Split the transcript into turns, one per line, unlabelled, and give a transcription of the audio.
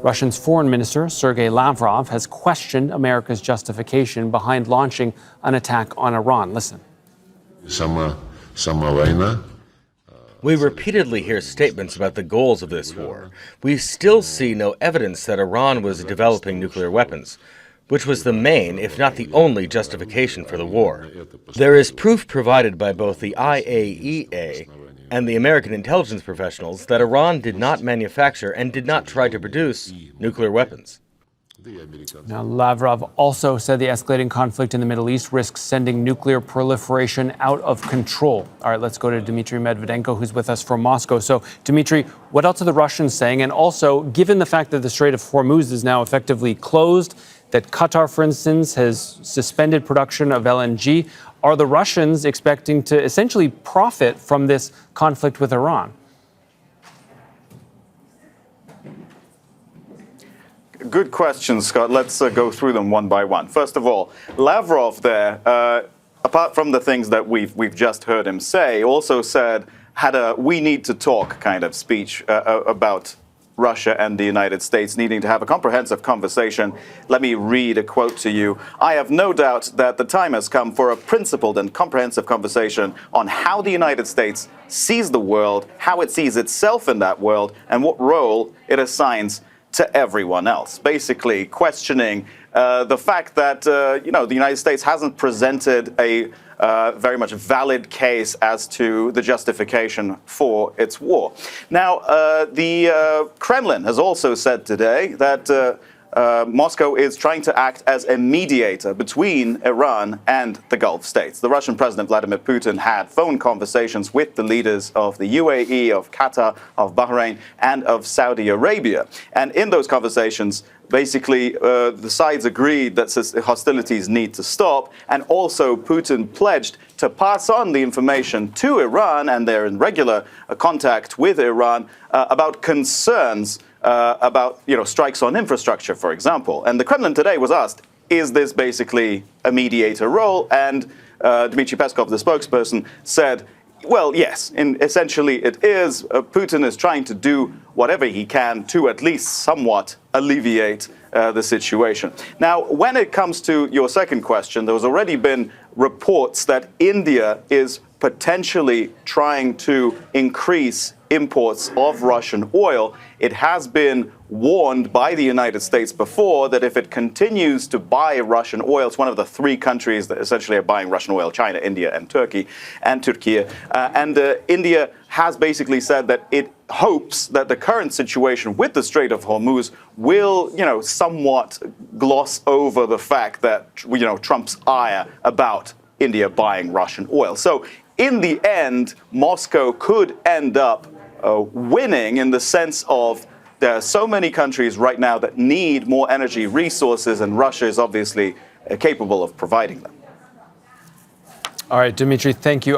Russia's Foreign Minister Sergey Lavrov has questioned America's justification behind launching an attack on Iran. Listen.
We repeatedly hear statements about the goals of this war. We still see no evidence that Iran was developing nuclear weapons, which was the main, if not the only, justification for the war. There is proof provided by both the IAEA and the American intelligence professionals that Iran did not manufacture and did not try to produce nuclear weapons.
Now, Lavrov also said the escalating conflict in the Middle East risks sending nuclear proliferation out of control. All right, let's go to Dmitry Medvedenko, who's with us from Moscow. So, Dmitry, what else are the Russians saying? And also, given the fact that the Strait of Hormuz is now effectively closed, that Qatar, for instance, has suspended production of LNG, are the Russians expecting to essentially profit from this conflict with Iran?
Good question, Scott. Let's go through them one by one. First of all, Lavrov there, apart from the things that we've just heard him say, also had a "we need to talk" kind of speech about Russia and the United States needing to have a comprehensive conversation. Let me read a quote to you. "I have no doubt that the time has come for a principled and comprehensive conversation on how the United States sees the world, how it sees itself in that world, and what role it assigns to everyone else." Basically questioning the fact that, the United States hasn't presented a very much valid case as to the justification for its war. Now, the Kremlin has also said today that Moscow is trying to act as a mediator between Iran and the Gulf states. The Russian President Vladimir Putin had phone conversations with the leaders of the UAE, of Qatar, of Bahrain, and of Saudi Arabia. And in those conversations, basically, the sides agreed that hostilities need to stop, and also Putin pledged to pass on the information to Iran, and they're in regular contact with Iran about concerns about strikes on infrastructure, for example. And the Kremlin today was asked, is this basically a mediator role? And Dmitry Peskov, the spokesperson, said, well, yes, essentially it is. Putin is trying to do whatever he can to at least somewhat alleviate the situation. Now, when it comes to your second question, there has already been reports that India is potentially trying to increase imports of Russian oil. It has been warned by the United States before that if it continues to buy Russian oil, it's one of the three countries that essentially are buying Russian oil: China, India, and Turkey, and Turkey. India has basically said that it hopes that the current situation with the Strait of Hormuz will, somewhat gloss over the fact that, Trump's ire about India buying Russian oil. So in the end, Moscow could end up winning, in the sense of there are so many countries right now that need more energy resources, and Russia is obviously capable of providing them.
All right, Dmitry, thank you.